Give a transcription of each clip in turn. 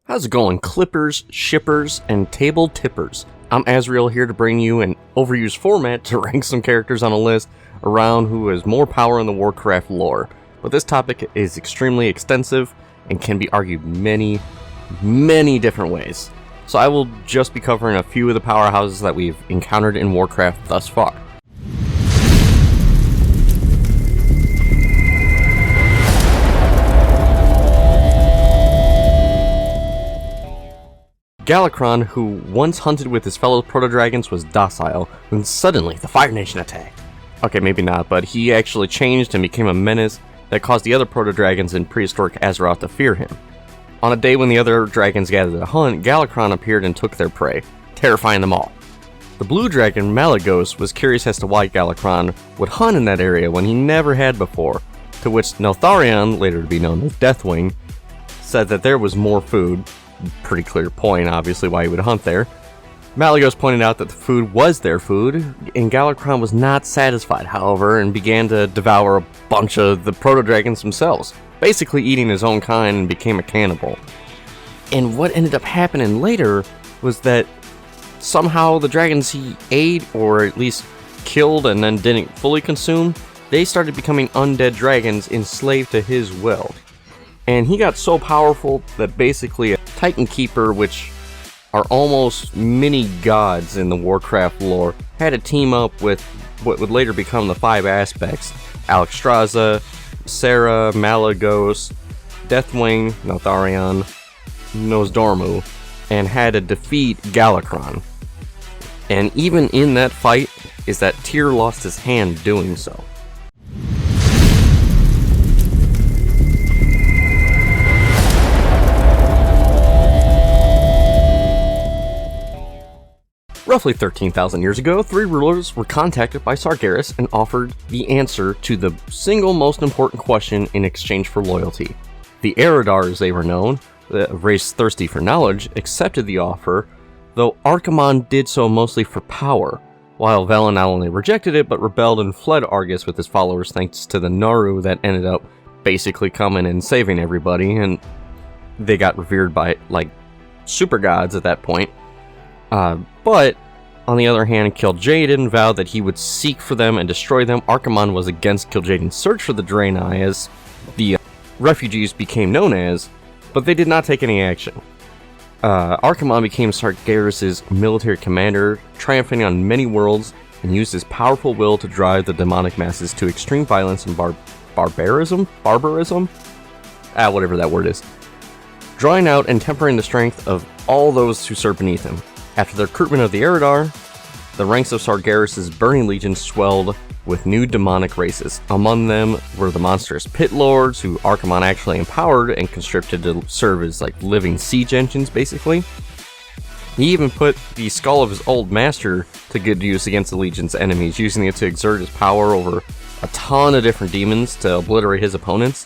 How's it going, clippers, shippers, and table tippers? I'm Azrael here to bring you an overused format to rank some characters on a list around who has more power in the Warcraft lore. But this topic is extremely extensive and can be argued many different ways. So I will just be covering a few of the powerhouses that we've encountered in Warcraft thus far. Galacron, who once hunted with his fellow proto-dragons, was docile, when suddenly the Fire Nation attacked. Okay, maybe not, but he actually changed and became a menace that caused the other proto-dragons in prehistoric Azeroth to fear him. On a day when the other dragons gathered to hunt, Galacron appeared and took their prey, terrifying them all. The blue dragon, Malygos, was curious as to why Galacron would hunt in that area when he never had before, to which Neltharion, later to be known as Deathwing, said that there was more food. Pretty clear point, obviously, why he would hunt there. Malygos pointed out that the food was their food, and Galacron was not satisfied, however, and began to devour a bunch of the proto-dragons themselves, basically eating his own kind, and became a cannibal. And what ended up happening later was that somehow the dragons he ate, or at least killed and then didn't fully consume, they started becoming undead dragons enslaved to his will. And he got so powerful that basically a Titan Keeper, which are almost mini gods in the Warcraft lore, had to team up with what would later become the Five Aspects: Alexstrasza, Sarah, Malygos, Deathwing, Neltharion, Nosdormu, and had to defeat Galacron. And even in that fight, is that Tyr lost his hand doing so. Roughly 13,000 years ago, three rulers were contacted by Sargeras and offered the answer to the single most important question in exchange for loyalty. The Eridar, as they were known, a race thirsty for knowledge, accepted the offer, though Archonde did so mostly for power, while Velen not only rejected it, but rebelled and fled Argus with his followers thanks to the Naru that ended up basically coming and saving everybody, and they got revered by, like, super gods at that point. But, on the other hand, Kil'jaeden vowed that he would seek for them and destroy them. Archonde was against Kil'jaeden's search for the Draenei, as the refugees became known as, but they did not take any action. Archonde became Sargeras' military commander, triumphing on many worlds, and used his powerful will to drive the demonic masses to extreme violence and barbarism? Whatever that word is. Drawing out and tempering the strength of all those who serve beneath him. After the recruitment of the Eridar, the ranks of Sargeras' Burning Legion swelled with new demonic races. Among them were the monstrous Pit Lords, who Archonde actually empowered and conscripted to serve as like living siege engines, basically. He even put the skull of his old master to good use against the Legion's enemies, using it to exert his power over a ton of different demons to obliterate his opponents,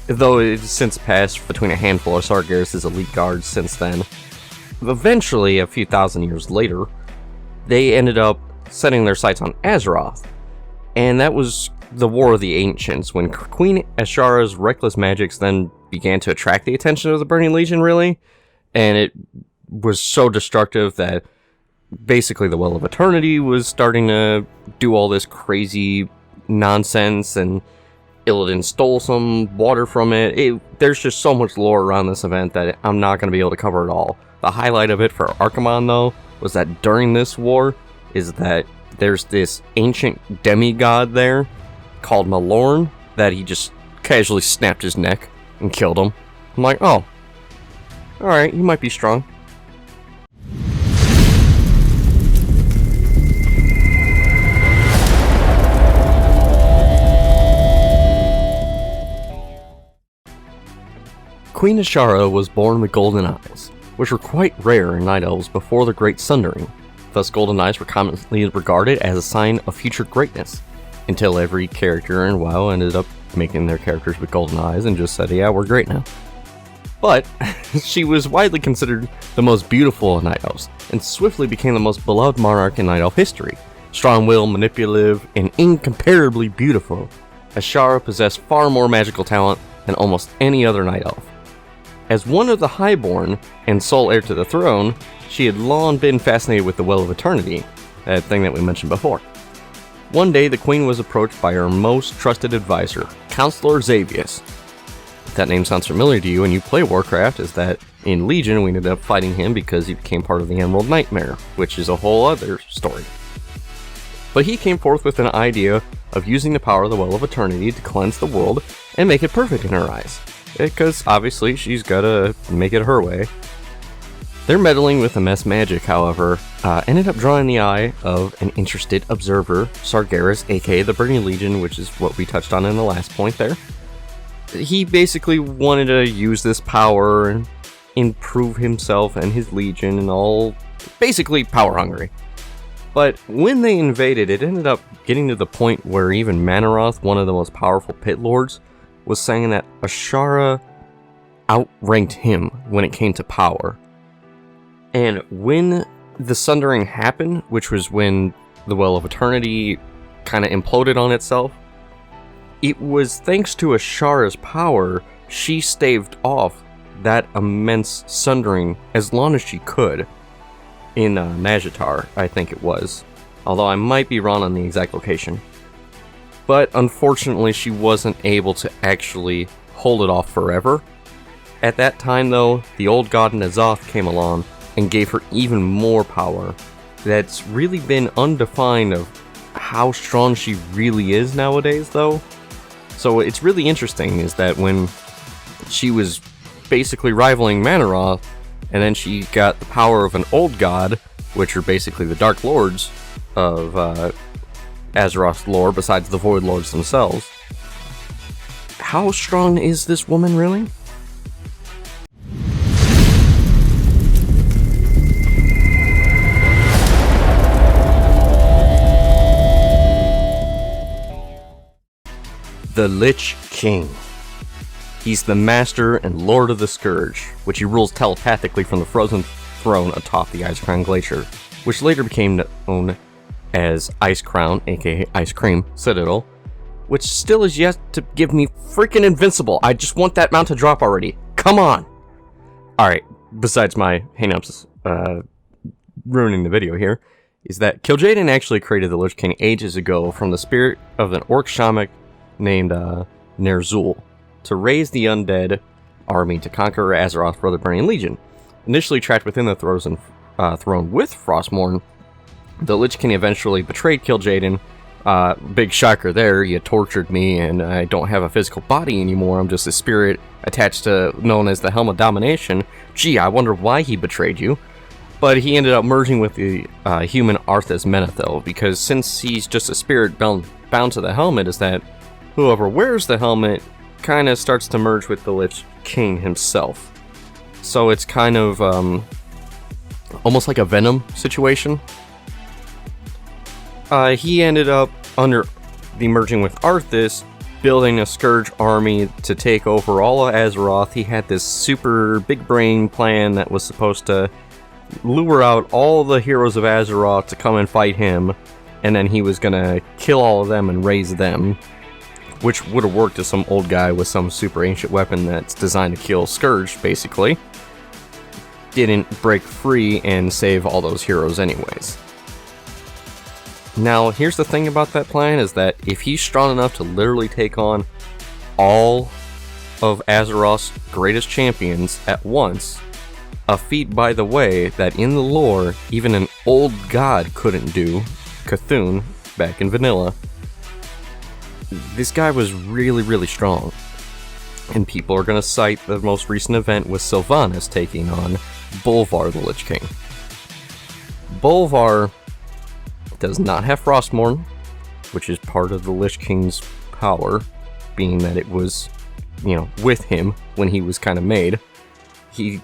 though it's since passed between a handful of Sargeras' elite guards since then. Eventually, a few thousand years later, they ended up setting their sights on Azeroth, and that was the War of the Ancients, when Queen Ashara's reckless magics then began to attract the attention of the Burning Legion, really, and it was so destructive that basically the Well of Eternity was starting to do all this crazy nonsense, and Illidan stole some water from it. There's just so much lore around this event that I'm not going to be able to cover it all. The highlight of it for Archonde, though, was that during this war, is that there's this ancient demigod there called Malorn that he just casually snapped his neck and killed him. I'm like, oh, alright, he might be strong. Queen Ashara was born with golden eyes, which were quite rare in Night Elves before the Great Sundering. Thus, golden eyes were commonly regarded as a sign of future greatness, until every character in WoW ended up making their characters with golden eyes and just said, yeah, we're great now. But, she was widely considered the most beautiful of Night Elves, and swiftly became the most beloved monarch in Night Elf history. Strong-willed, manipulative, and incomparably beautiful, Ashara possessed far more magical talent than almost any other Night Elf. As one of the Highborn and sole heir to the throne, she had long been fascinated with the Well of Eternity, that thing that we mentioned before. One day, the queen was approached by her most trusted advisor, Counselor Xavius. If that name sounds familiar to you and you play Warcraft, is that in Legion we ended up fighting him because he became part of the Emerald Nightmare, which is a whole other story. But he came forth with an idea of using the power of the Well of Eternity to cleanse the world and make it perfect in her eyes. Because obviously she's gotta make it her way. Their meddling with the mess magic, however, ended up drawing the eye of an interested observer, Sargeras, aka the Burning Legion, which is what we touched on in the last point there. He basically wanted to use this power and improve himself and his legion and all, basically power hungry. But when they invaded, it ended up getting to the point where even Manaroth, one of the most powerful pit lords, was saying that Ashara outranked him when it came to power. And when the Sundering happened, which was when the Well of Eternity kind of imploded on itself, it was thanks to Ashara's power, she staved off that immense Sundering as long as she could. In Nazjatar, I think it was. Although I might be wrong on the exact location. But unfortunately, she wasn't able to actually hold it off forever. At that time, though, the old god N'Zoth came along and gave her even more power. That's really been undefined of how strong she really is nowadays, though. So it's really interesting is that when she was basically rivaling Manaroth, and then she got the power of an old god, which are basically the Dark Lords of Azeroth's lore, besides the Void Lords themselves. How strong is this woman, really? The Lich King. He's the master and lord of the Scourge, which he rules telepathically from the frozen throne atop the Ice Crown Glacier, which later became known as Ice Crown, aka Ice Cream Citadel, which still is yet to give me freaking invincible. I just want that mount to drop already. Come on! Alright, besides my hang-ups ruining the video here, is that Kil'jaeden actually created the Lich King ages ago from the spirit of an orc shaman named Ner'zhul to raise the undead army to conquer Azeroth for the Burning Legion. Initially trapped within the throne with Frostmourne, the Lich King eventually betrayed Kil'jaeden. Big shocker there, you tortured me and I don't have a physical body anymore, I'm just a spirit attached to known as the Helm of Domination. Gee, I wonder why he betrayed you. But he ended up merging with the human Arthas Menethil, because since he's just a spirit bound to the helmet, is that whoever wears the helmet kind of starts to merge with the Lich King himself. So it's kind of almost like a Venom situation. He ended up, under the merging with Arthas, building a Scourge army to take over all of Azeroth. He had this super big brain plan that was supposed to lure out all the heroes of Azeroth to come and fight him, and then he was gonna kill all of them and raise them, which would have worked as some old guy with some super ancient weapon that's designed to kill Scourge, basically. Didn't break free and save all those heroes anyways. Now, here's the thing about that plan, is that if he's strong enough to literally take on all of Azeroth's greatest champions at once, a feat, by the way, that in the lore, even an old god couldn't do, Cthulhu, back in vanilla. This guy was really, really strong. And people are going to cite the most recent event with Sylvanas taking on Bolvar the Lich King. Bolvar does not have Frostmourne, which is part of the Lich King's power, being that it was, with him when he was kind of made. He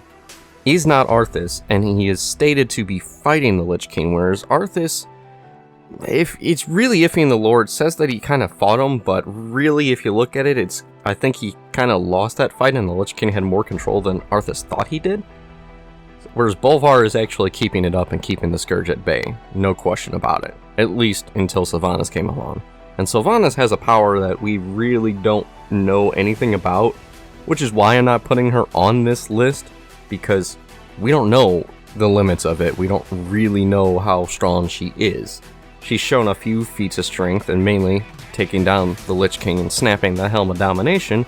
is not Arthas, and he is stated to be fighting the Lich King, whereas Arthas, if it's really iffy in the lore, it says that he kind of fought him, but really, if you look at it, I think he kind of lost that fight, and the Lich King had more control than Arthas thought he did. Whereas Bolvar is actually keeping it up and keeping the Scourge at bay, no question about it. At least until Sylvanas came along. And Sylvanas has a power that we really don't know anything about, which is why I'm not putting her on this list, because we don't know the limits of it. We don't really know how strong she is. She's shown a few feats of strength, and mainly taking down the Lich King and snapping the Helm of Domination,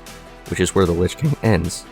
which is where the Lich King ends.